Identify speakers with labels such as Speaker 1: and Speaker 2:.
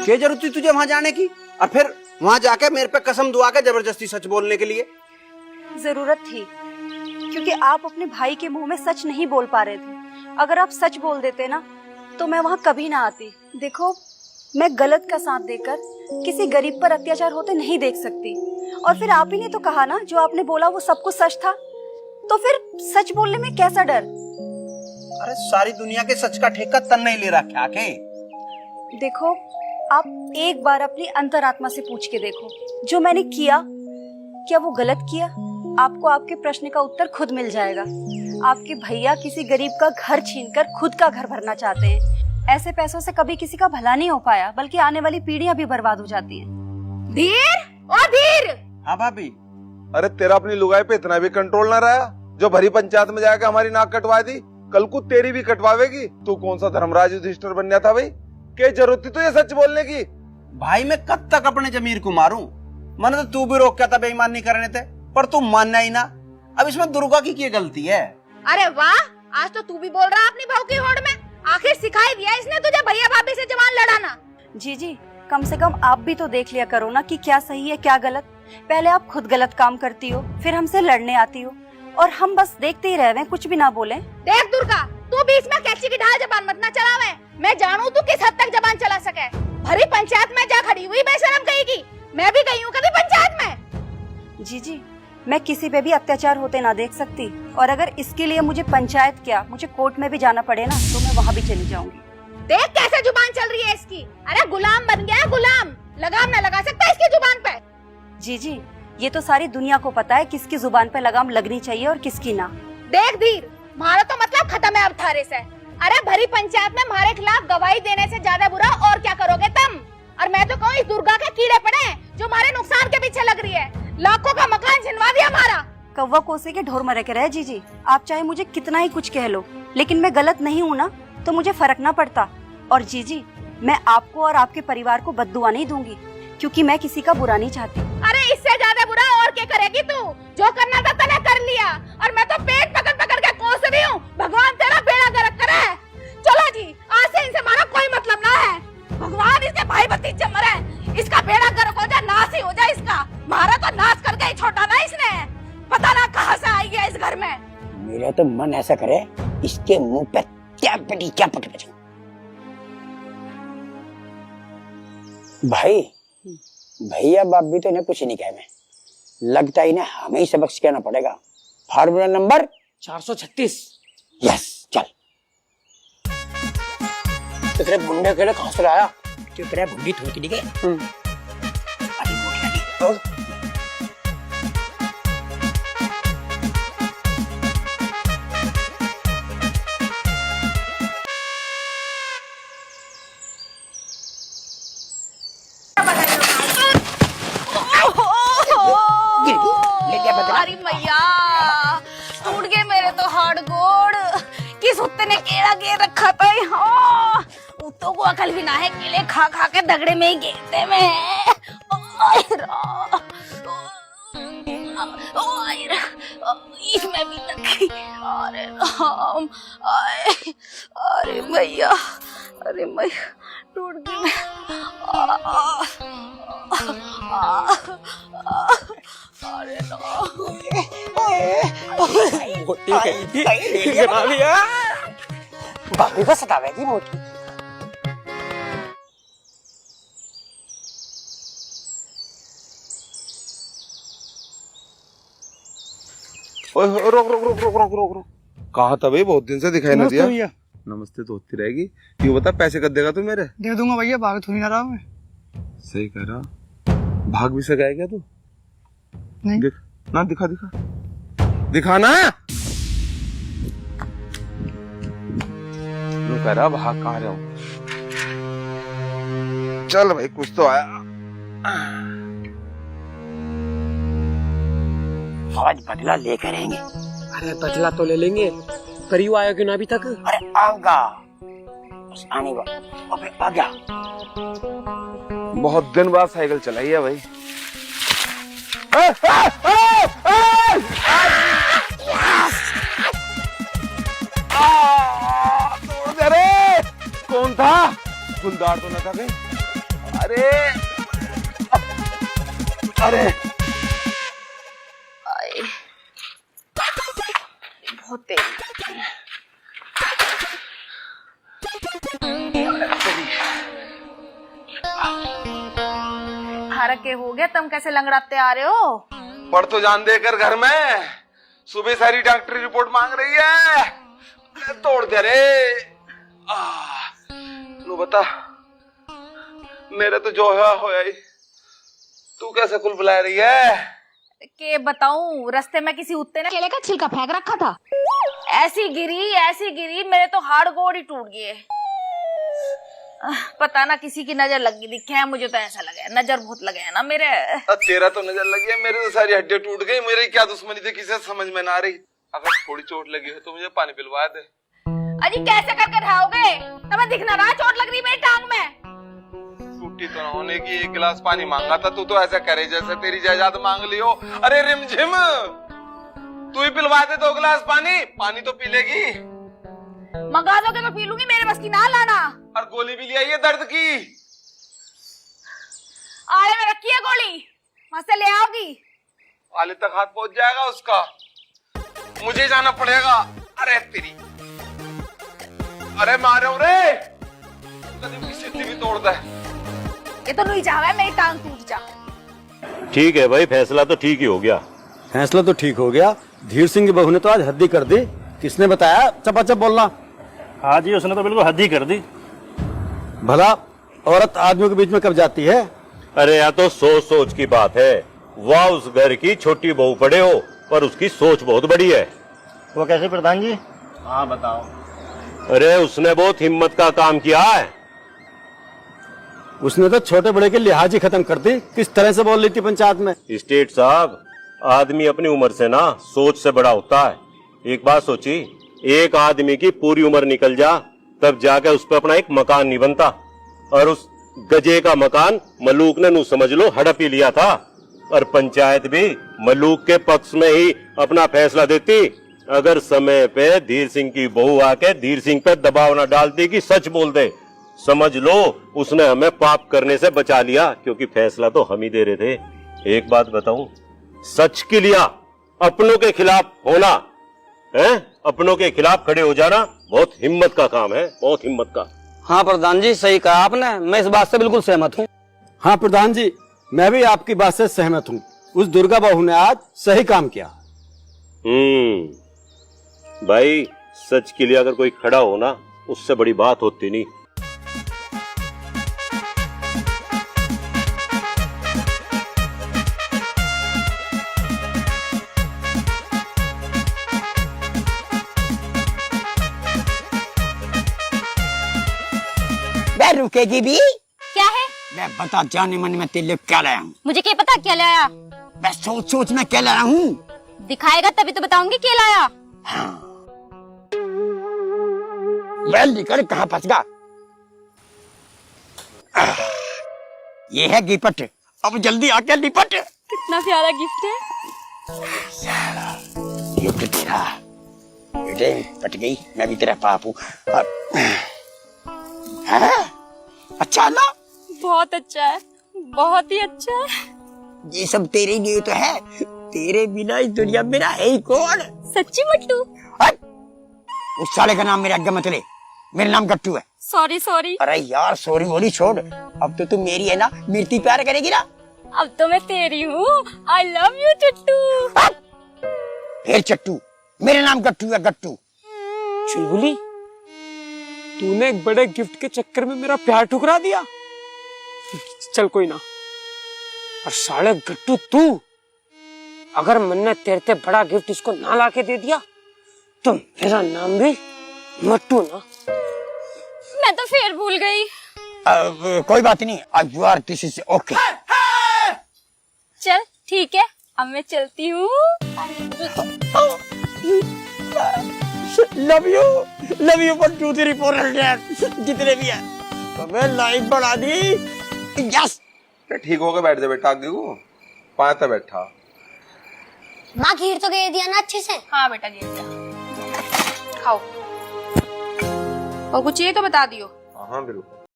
Speaker 1: क्या जरूरत थी तुझे वहां जाने की, और फिर वहां जाके मेरे पे कसम दुआ के जबरदस्ती सच बोलने के लिए?
Speaker 2: जरूरत थी, क्योंकि आप अपने भाई के मुंह में सच नहीं बोल पा रहे थे। अगर आप सच बोल देते ना तो मैं वहां कभी ना आती। देखो, मैं गलत का साथ देकर किसी गरीब पर अत्याचार होते नहीं देख सकती। और फिर आप ही ने तो कहा ना, जो आपने बोला वो सब कुछ सच था, तो फिर सच बोलने में कैसा डर?
Speaker 1: अरे सारी दुनिया के सच का ठेका तन नहीं ले रखा के?
Speaker 2: देखो, आप एक बार अपनी अंतरात्मा से पूछ के देखो, जो मैंने किया क्या वो गलत किया? आपको आपके प्रश्न का उत्तर खुद मिल जाएगा। आपके भैया किसी गरीब का घर छीनकर खुद का घर भरना चाहते हैं। ऐसे पैसों से कभी किसी का भला नहीं हो पाया, बल्कि आने वाली पीढ़ियां भी बर्बाद हो जाती हैं।
Speaker 3: धीर, ओ धीर।
Speaker 1: हाँ भाभी।
Speaker 4: अरे तेरा अपनी लुगाई पे इतना भी कंट्रोल ना रहा, जो भरी पंचायत में जाकर हमारी नाक कटवा दी, कल को तेरी भी कटवावेगी। तू कौन सा धर्मराज युधिष्ठिर बन गया था भाई? क्या जरूरत थी तुझे सच बोलने की?
Speaker 1: भाई मैं कब तक अपने जमीर को मारूं? मैंने तो तू भी रोक क्या था बेईमान नहीं करने थे, पर तू मानना ही ना। अब इसमें दुर्गा की क्या गलती है?
Speaker 3: अरे वाह, आज तो तू भी बोल रहा है अपनी बहू की होड़ में। आखिर सिखाई दिया इसने तुझे भैया भाभी से जवान लड़ाना।
Speaker 2: जी, कम से कम आप भी तो देख लिया करो ना कि क्या सही है क्या गलत। पहले आप खुद गलत काम करती हो, फिर हमसे लड़ने आती हो, और हम बस देखते ही रहे, कुछ भी ना बोले।
Speaker 3: देख दुर्गा, तू बीच में कैची की ढाल जबान मत ना चलावे। मैं जानू तू किस हद तक जबान चला सके। भरी पंचायत में जा खड़ी हुई बेशरम कहेगी। मैं भी गई हूँ कभी पंचायत में।
Speaker 2: जी, मैं किसी पे भी अत्याचार होते ना देख सकती, और अगर इसके लिए मुझे पंचायत क्या, मुझे कोर्ट में भी जाना पड़े ना, तो मैं वहाँ भी चली जाऊंगी।
Speaker 3: देख कैसे जुबान चल रही है इसकी। अरे गुलाम बन गया, गुलाम। लगाम न लगा सकता इसकी जुबान पे।
Speaker 2: जी, ये तो सारी दुनिया को पता है किसकी जुबान पे लगाम लगनी चाहिए और किसकी ना।
Speaker 3: देख धीर, हमारा तो मतलब खत्म है अब थारे से। अरे भरी पंचायत में हमारे खिलाफ गवाही देने से ज्यादा बुरा और क्या करोगे तुम? और मैं तो कहूँ इस दुर्गा के कीड़े पड़े हैं, जो हमारे नुकसान के पीछे लग रही है। लाखों का मकान छिनवा दिया हमारा।
Speaker 2: कौवा कोसे के ढोर मरे के रहे। जी, आप चाहे मुझे कितना ही कुछ कह लो, लेकिन मैं गलत नहीं हूँ ना, तो मुझे फर्क ना पड़ता। और जी, मैं आपको और आपके परिवार को बद्दुआ नहीं दूंगी, क्योंकि मैं किसी का बुरा नहीं चाहती।
Speaker 3: अरे इससे ज्यादा बुरा और क्या करेगी तू? जो करना था तूने कर लिया, और मैं तो पेट पकड़ पकड़ के कोस रही हूँ। भगवान तेरा बेड़ा गर्क करे। चलो जी, आज से इनसे हमारा कोई मतलब ना है। भगवान इसके भाई भतीजे मरे, इसका बेड़ा गर्क हो जाए, नाश ही हो जाए इसका। हमारा तो नाश करके ही छोड़ा ना इसने। पता ना कहाँ से आई है इस घर में।
Speaker 5: मेरा तो मन ऐसा करे इसके मुंह पे क्या पट बजाऊं। भाई, भैया बाप भी तो इन्हें कुछ नहीं कहे। मैं लगता है इन्हें हमें ही सबक सिखाना पड़ेगा। Formula number
Speaker 6: 436।
Speaker 5: यस, चल। तो तेरे बुंडे के लिए कहाँ से लाया?
Speaker 6: तो तेरा भुंडी थोड़ी दी गई।
Speaker 5: अभी भूख लगी।
Speaker 3: अरे मैया, टूट गए मेरे तो हाड़ गोड़। किस कुत्ते ने केला घेर रखा था यहाँ? कुत्तों को अकल भी ना है, केले खा खा के दगड़े में ही घेरते में। इसमें भी लगी। अरे राम, अरे मैया, अरे मैया, टूट गई। अरे
Speaker 5: भाभी को सतावेगी मोटी।
Speaker 4: रोक रोक रोक रोक रोक रोक रोक। कहा था भाई, बहुत दिन से दिखाई ना दिया। नमस्ते तो होती रहेगी। क्यों बता, पैसे कब देगा तू मेरे?
Speaker 6: दे दूंगा भैया, भाग थोड़ी ना रहा मैं।
Speaker 4: सही कह रहा। भाग भी सका है क्या तू?
Speaker 6: नहीं।
Speaker 4: दिख ना, दिखा दिखा दिखाना। तू कह रहा भाग कहाँ रहा हूँ? चल भाई, कुछ तो आया।
Speaker 5: आज बदला लेकर रहेंगे।
Speaker 6: अरे बदला तो ले लेंगे, करीब आया क्यों ना अभी तक?
Speaker 5: अरे आगा, बस आने का। अबे आ गया।
Speaker 4: बहुत दिन बाद साइकिल चलाई है भाई। तोड़ दे रे। कौन था? गुलदार तो न था कहीं? अरे अरे
Speaker 3: आए, बहुत तेज। भारत के हो गया, तुम कैसे लंगड़ाते आ रहे हो?
Speaker 4: पढ़ तो जान देकर घर में सुबह सारी डॉक्टरी रिपोर्ट मांग रही है। अरे तोड़ दे रे। तू बता, मेरे तो जो है होया ही, तू कैसे कुल बुला रही है?
Speaker 3: के बताऊं, रास्ते में किसी उत्ते ने केले का छिलका फेंक रखा था। ऐसी गिरी मेरे तो हाड़ गोड़ ही टूट गए। पता ना किसी की नजर लगी दिखे है, मुझे तो ऐसा लगा है नजर बहुत लगे है ना मेरे।
Speaker 4: तेरा तो नजर लगी है, मेरी तो सारी हड्डियां टूट गई। मेरी क्या दुश्मनी थी किसे समझ में ना आ रही। अगर थोड़ी चोट लगी हो तो मुझे पानी पिलवा दे।
Speaker 3: अजी कैसे करके रहोगे? तुम्हें दिख ना रहा चोट लग रही मेरी टांग में।
Speaker 4: टूटी तो ना होने की, एक गिलास पानी मांगा था, तू तो ऐसा करे जैसे तेरी जायदाद मांग ली हो। अरे रिमझिम, तू ही पिलवा दे 2 गिलास पानी। पानी तो पी लेगी।
Speaker 3: मंगा दोगे तो पी लूंगी, मेरे बस की ना लाना।
Speaker 4: और गोली भी ले आई है दर्द की।
Speaker 3: आले में रखी है गोली, वहां से ले आओगी।
Speaker 4: आले तक हाथ पहुंच जाएगा उसका, मुझे जाना पड़ेगा। अरे तेरी, अरे मारे रे, कभी किसी भी तोड़ दे।
Speaker 3: ये तो नहीं चाहे मेरी टांग टूट जा।
Speaker 7: ठीक है भाई, फैसला तो ठीक ही हो गया।
Speaker 8: फैसला तो ठीक हो गया। धीर सिंह की बहू ने तो आज हद्दी कर दी। किसने बताया चपाचप बोलना?
Speaker 9: हाँ जी, उसने तो बिल्कुल हद ही कर दी।
Speaker 8: भला औरत आदमियों के बीच में कब जाती है?
Speaker 7: अरे या तो सोच सोच की बात है। वह उस घर की छोटी बहू पड़े हो, पर उसकी सोच बहुत बड़ी है।
Speaker 9: वो कैसे प्रधान जी? हाँ बताओ।
Speaker 7: अरे उसने बहुत हिम्मत का काम किया है।
Speaker 8: उसने तो छोटे बड़े के लिहाज ही खत्म कर दी। किस तरह से बोल रही थी पंचायत में?
Speaker 7: स्टेट साहब, आदमी अपनी उम्र से ना सोच से बड़ा होता है। एक बात सोची, एक आदमी की पूरी उम्र निकल जा तब जाके उस पर अपना एक मकान नहीं बनता। और उस गजे का मकान मलूक ने नू समझ लो हड़प ही लिया था। और पंचायत भी मलूक के पक्ष में ही अपना फैसला देती, अगर समय पे धीर सिंह की बहू आके धीर सिंह पे दबाव न डालती कि सच बोल दे। समझ लो उसने हमें पाप करने से बचा लिया, क्योंकि फैसला तो हम ही दे रहे थे। एक बात बताऊं, सच के लिए अपनों के खिलाफ होना है, अपनों के खिलाफ खड़े हो जाना बहुत हिम्मत का काम है, बहुत हिम्मत का।
Speaker 5: हाँ प्रधान जी, सही कहा आपने। मैं इस बात से बिल्कुल सहमत हूँ।
Speaker 8: हाँ प्रधान जी, मैं भी आपकी बात से सहमत हूँ। उस दुर्गा बहू ने आज सही काम किया।
Speaker 7: भाई, सच के लिए अगर कोई खड़ा हो ना, उससे बड़ी बात होती नहीं।
Speaker 5: मैं रुकेगी भी?
Speaker 3: क्या है?
Speaker 5: मैं बता, जाने मन में तेरे लिए क्या लाया हूँ।
Speaker 3: मुझे क्या पता क्या लाया?
Speaker 5: मैं सोच सोच में क्या लाया हूँ।
Speaker 3: दिखाएगा तभी तो बताऊंगी क्या लाया।
Speaker 5: वह निकल कहाँ फंस गया। ये है गिफ्ट, अब जल्दी आके लिपट।
Speaker 3: कितना प्यारा गिफ्ट है।
Speaker 5: गिफ्ट तेरा बेटे, पट गई। मैं भी तेरा पाप हूँ। अच्छा ना?
Speaker 3: बहुत अच्छा है, बहुत ही अच्छा है।
Speaker 5: ये सब तेरे लिए तो है, तेरे बिना इस दुनिया में है ही कौन।
Speaker 3: सच्ची मट्टू?
Speaker 5: उस साले का नाम मेरे आगे मत ले, मेरा नाम गट्टू है।
Speaker 3: Sorry sorry.
Speaker 5: अरे यार सॉरी वोरी छोड़, अब तो तू मेरी है ना, मिर्ती प्यार करेगी ना।
Speaker 3: अब तो मैं तेरी हूँ। I love you Chattu.
Speaker 5: फिर चट्टू, मेरा नाम गट्टू है, गट्टू।
Speaker 6: चुलबुली, तूने एक बड़े गिफ्ट के चक्कर में मेरा प्यार ठुकरा दिया। चल कोई ना। और साले गट्टू, तू अगर मैंने तेरे से बड़ा गिफ्ट इसको ना लाके दे दिया तो मेरा नाम भी मट्टू ना।
Speaker 3: मैं तो फिर भूल गई।
Speaker 5: कोई बात नहीं, आज you are this is okay.
Speaker 3: चल ठीक है, अब मैं चलती हूँ।
Speaker 5: लव यू 1 2 3 4 जितने भी है। अबे लाइन बढ़ा दी। यस,
Speaker 4: ठीक हो गया, बैठ जा बेटा। आगे को पाता बैठा।
Speaker 10: माँ खीर तो गए दिया ना अच्छे से?
Speaker 3: हाँ बेटा, गिर गया। खाओ, और कुछ चाहिए तो बता दियो।
Speaker 4: हाँ बिल्कुल।